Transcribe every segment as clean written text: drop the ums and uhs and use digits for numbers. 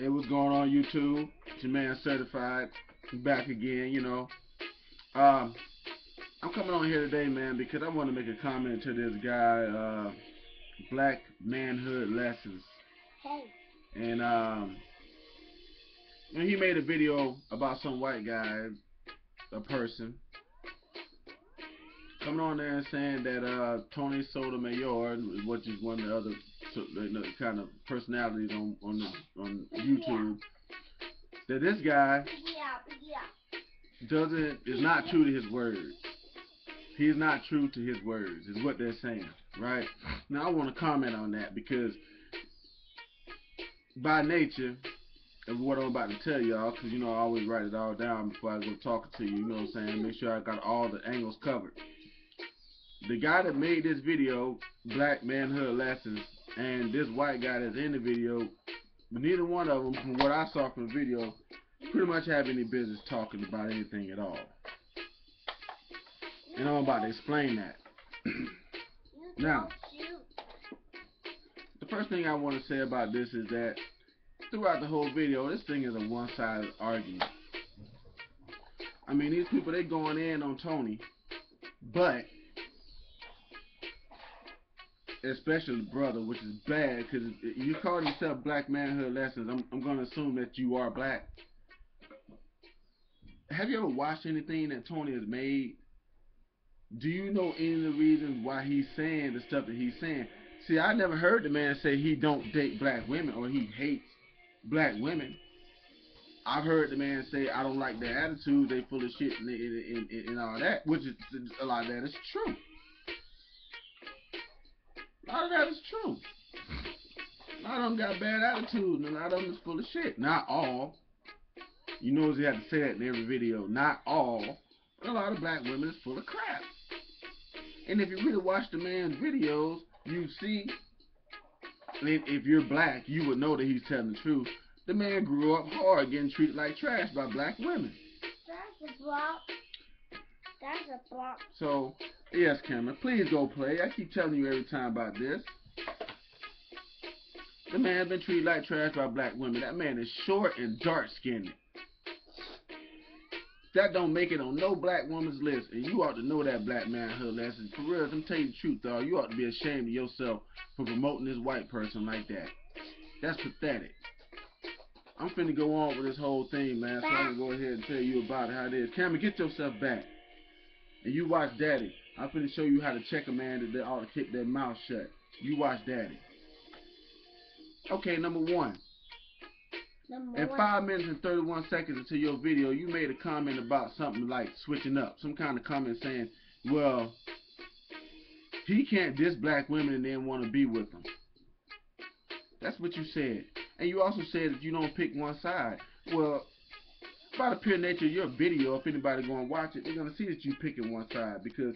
Hey, what's going on YouTube? It's your man Certified. Back again, you know. Um, I'm coming on here today, man, because I want to make a comment to this guy, Black Manhood Lessons. Hey. And when he made a video about some white guy, a person, coming on there and saying that Tony Soto, which is one of the other kind of personalities on YouTube, that this guy is not true to his words. He is not true to his words, is what they're saying, right? Now I want to comment on that because by nature of what I'm about to tell y'all, because I always write it all down before I go talking to you, you know what I'm saying? Make sure I got all the angles covered. The guy that made this video, Black Manhood Lessons, and this white guy that's in the video, neither one of them, from what I saw from the video, pretty much have any business talking about anything at all. And I'm about to explain that. Now, the first thing I want to say about this is that throughout the whole video, this thing is a one-sided argument. I mean, these people, they going in on Tony, but especially the brother, which is bad, because you call yourself Black Manhood Lessons. I'm going to assume that you are black. Have you ever watched anything that Tony has made? Do you know any of the reasons why he's saying the stuff that he's saying? See, I never heard the man say he don't date black women or he hates black women. I've heard the man say, I don't like their attitude, they full of shit and all that, which is, a lot of that is true. A lot of that is true. A lot of them got bad attitude and a lot of them is full of shit. Not all. You notice he had to say that in every video. Not all. But a lot of black women is full of crap. And if you really watch the man's videos, you see, if you're black, you would know that he's telling the truth. The man grew up hard getting treated like trash by black women. That's a block. That's a block. So, yes, Cameron, please go play. I keep telling you every time about this. The man been treated like trash by black women. That man is short and dark-skinned. That don't make it on no black woman's list, and you ought to know that, Black Manhood Lessons. For real, I'm telling you the truth, dog. You ought to be ashamed of yourself for promoting this white person like that. That's pathetic. I'm finna go on with this whole thing, man, so I can go ahead and tell you about it, how it is. Cameron, get yourself back. And you watch Daddy. I'm finna show you how to check a man that they ought to keep their mouth shut. You watch Daddy. Okay, number one. In 5 minutes and 31 seconds into your video, you made a comment about something like switching up. Some kind of comment saying, well, he can't diss black women and then want to be with them. That's what you said. And you also said that you don't pick one side. Well, by the pure nature of your video, if anybody going to watch it, they're going to see that you picking one side. Because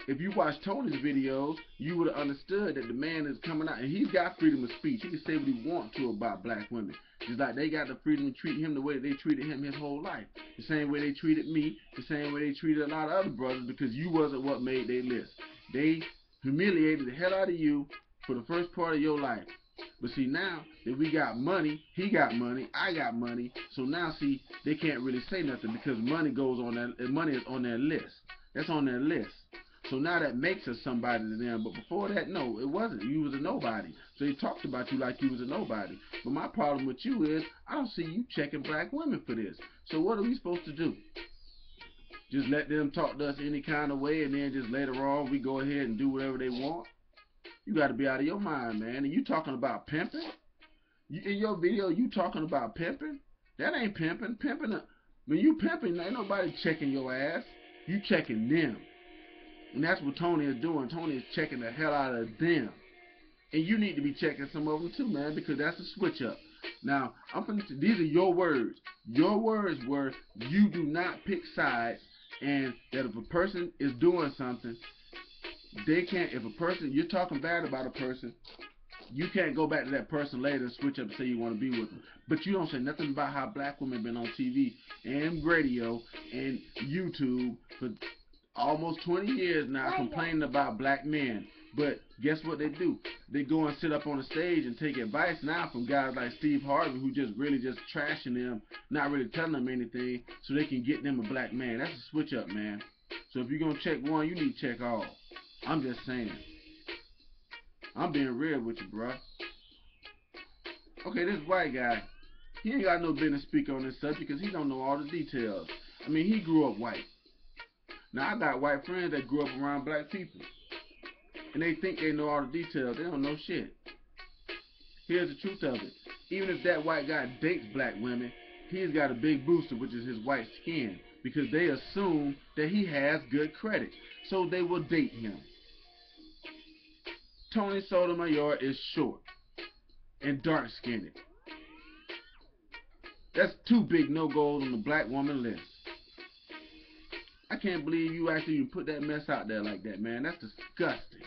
if you watch Tony's videos, you would have understood that the man is coming out and he's got freedom of speech. He can say what he wants to about black women. Just like they got the freedom to treat him the way they treated him his whole life. The same way they treated me, the same way they treated a lot of other brothers, because you wasn't what made their list. They humiliated the hell out of you for the first part of your life. But see, now that we got money, he got money, I got money, so now see, they can't really say nothing because money goes on that, money is on their list. That's on their list. So now that makes us somebody to them. But before that, no, it wasn't. You was a nobody. So they talked about you like you was a nobody. But my problem with you is, I don't see you checking black women for this. So what are we supposed to do? Just let them talk to us any kind of way and then just later on we go ahead and do whatever they want? You got to be out of your mind, man. And you talking about pimping? In your video, you talking about pimping? That ain't pimping. When you pimping, ain't nobody checking your ass. You checking them. And that's what Tony is doing. Tony is checking the hell out of them. And you need to be checking some of them too, man, because that's a switch up. Now, these are your words. Your words were, you do not pick sides, and that if a person is doing something, they can't, if a person, you're talking bad about a person, you can't go back to that person later and switch up and say you want to be with them. But you don't say nothing about how black women been on TV and radio and YouTube for almost 20 years now complaining about black men. But guess what they do? They go and sit up on the stage and take advice now from guys like Steve Harvey, who just really just trashing them, not really telling them anything, so they can get them a black man. That's a switch up, man. So if you're gonna check one, you need to check all. I'm just saying. I'm being real with you, bruh. Okay, this white guy, he ain't got no business speaking on this subject because he don't know all the details. I mean, he grew up white. Now, I got white friends that grew up around black people, and they think they know all the details. They don't know shit. Here's the truth of it. Even if that white guy dates black women, he's got a big booster, which is his white skin, because they assume that he has good credit, so they will date him. Tony Soto is short and dark-skinned. That's two big no-goes on the black woman list. I can't believe you actually even put that mess out there like that, man. That's disgusting.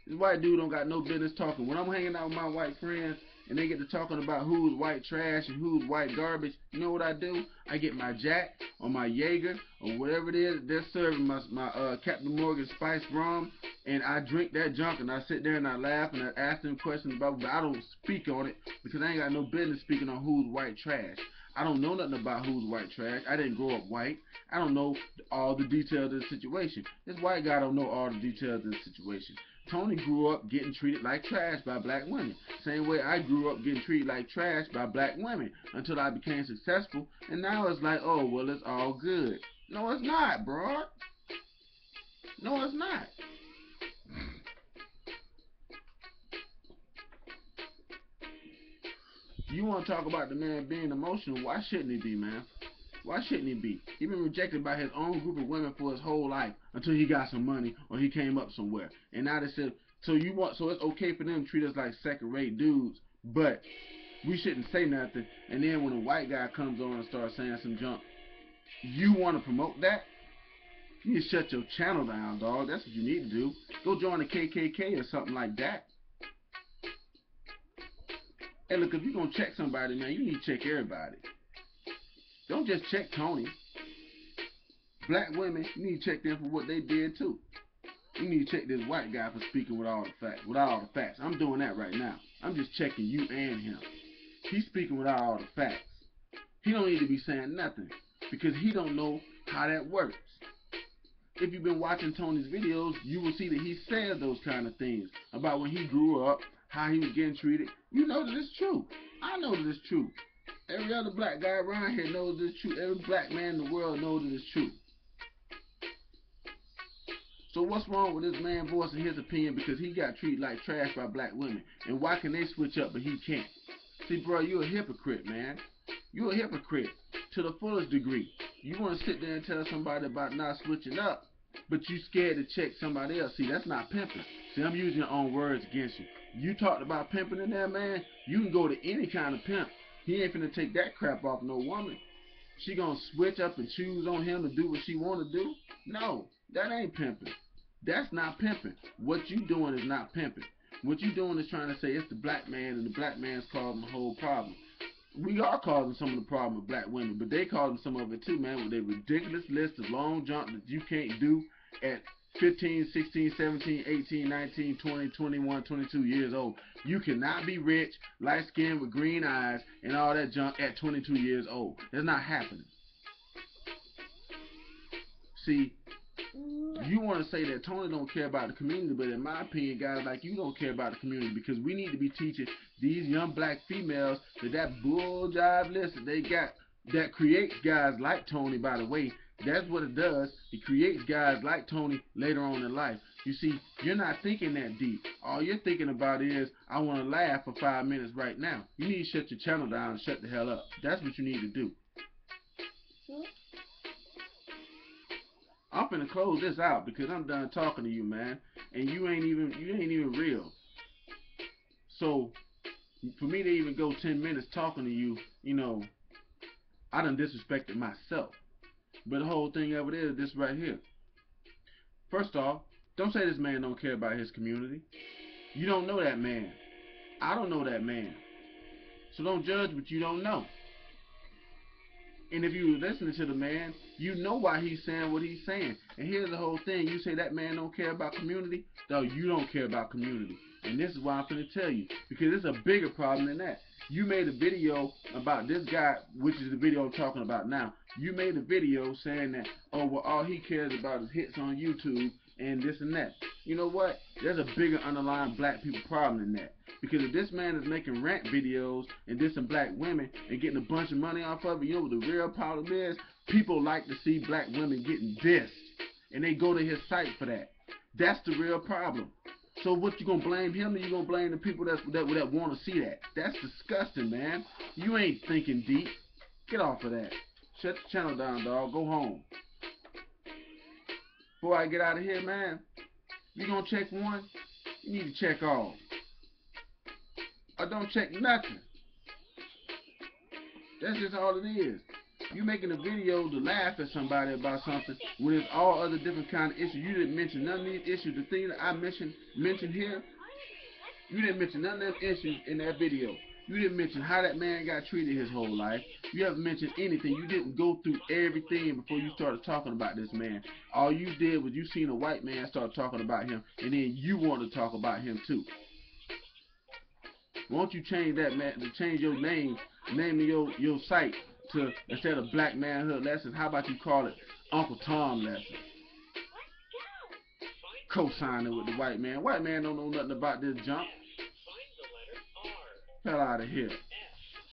This white dude don't got no business talking. When I'm hanging out with my white friends and they get to talking about who's white trash and who's white garbage, you know what I do? I get my Jack or my Jaeger or whatever it is they're serving, my Captain Morgan spiced rum, and I drink that junk and I sit there and I laugh and I ask them questions about it, but I don't speak on it because I ain't got no business speaking on who's white trash. I don't know nothing about who's white trash. I didn't grow up white. I don't know all the details of the situation. This white guy don't know all the details of the situation. Tony grew up getting treated like trash by black women. Same way I grew up getting treated like trash by black women until I became successful. And now it's like, oh, well, it's all good. No, it's not, bro. No, it's not. You want to talk about the man being emotional? Why shouldn't he be, man? Why shouldn't he be? He been rejected by his own group of women for his whole life until he got some money or he came up somewhere. And now they said, so it's okay for them to treat us like second-rate dudes, but we shouldn't say nothing. And then when a white guy comes on and starts saying some junk, you want to promote that? You need to shut your channel down, dog. That's what you need to do. Go join the KKK or something like that. Hey, look, if you're going to check somebody, man, you need to check everybody. Don't just check Tony. Black women, you need to check them for what they did, too. You need to check this white guy for speaking with all the facts. I'm doing that right now. I'm just checking you and him. He's speaking without all the facts. He don't need to be saying nothing because he don't know how that works. If you've been watching Tony's videos, you will see that he said those kind of things about when he grew up, how he was getting treated. You know that it's true. I know that it's true. Every other black guy around here knows that it's true. Every black man in the world knows that it's true. So what's wrong with this man voicing his opinion because he got treated like trash by black women? And why can they switch up but he can't? See, bro, you're a hypocrite, man. You're a hypocrite to the fullest degree. You want to sit there and tell somebody about not switching up, but you scared to check somebody else. See, that's not pimping. See, I'm using your own words against you. You talked about pimping in there, man. You can go to any kind of pimp. He ain't finna take that crap off no woman. She gonna switch up and choose on him to do what she wanna do? No, that ain't pimping. That's not pimping. What you doing is not pimping. What you doing is trying to say it's the black man and the black man's causing the whole problem. We are causing some of the problem with black women, but they causing some of it too, man, with their ridiculous list of long jumps that you can't do at 15, 16, 17, 18, 19, 20, 21, 22 years old. You cannot be rich, light-skinned with green eyes, and all that junk at 22 years old. That's not happening. See, you want to say that Tony don't care about the community, but in my opinion, guys like you don't care about the community because we need to be teaching these young black females that bull jive list that they got that creates guys like Tony, by the way. That's what it does. It creates guys like Tony later on in life. You see, you're not thinking that deep. All you're thinking about is, I want to laugh for 5 minutes right now. You need to shut your channel down and shut the hell up. That's what you need to do. I'm finna close this out because I'm done talking to you, man. And you ain't even real. So, for me to even go 10 minutes talking to you, you know, I done disrespected myself. But the whole thing of it is this right here. First off, don't say this man don't care about his community. You don't know that man. I don't know that man. So don't judge what you don't know. And if you listening to the man, you know why he's saying what he's saying. And here's the whole thing. You say that man don't care about community. No, you don't care about community. And this is why I'm finna tell you. Because it's a bigger problem than that. You made a video about this guy, which is the video I'm talking about now. You made a video saying that, oh, well, all he cares about is hits on YouTube and this and that. You know what? There's a bigger underlying black people problem than that. Because if this man is making rant videos and dissing black women and getting a bunch of money off of it, you know what the real problem is? People like to see black women getting dissed. And they go to his site for that. That's the real problem. So what, you gonna blame him, or you gonna blame the people that want to see that? That's disgusting, man. You ain't thinking deep. Get off of that. Shut the channel down, dog. Go home. Before I get out of here, man, you gonna check one? You need to check all. Or don't check nothing. That's just all it is. You making a video to laugh at somebody about something when there's all other different kind of issues. You didn't mention none of these issues. The thing that I mentioned here, you didn't mention none of them issues in that video. You didn't mention how that man got treated his whole life. You haven't mentioned anything. You didn't go through everything before you started talking about this man. All you did was you seen a white man start talking about him, and then you want to talk about him too. Won't you change that, man? To change your name of your site to, instead of Black Manhood Lessons, how about you call it Uncle Tom Lessons? Co-signing with the white man. White man don't know nothing about this junk. Hell out of here.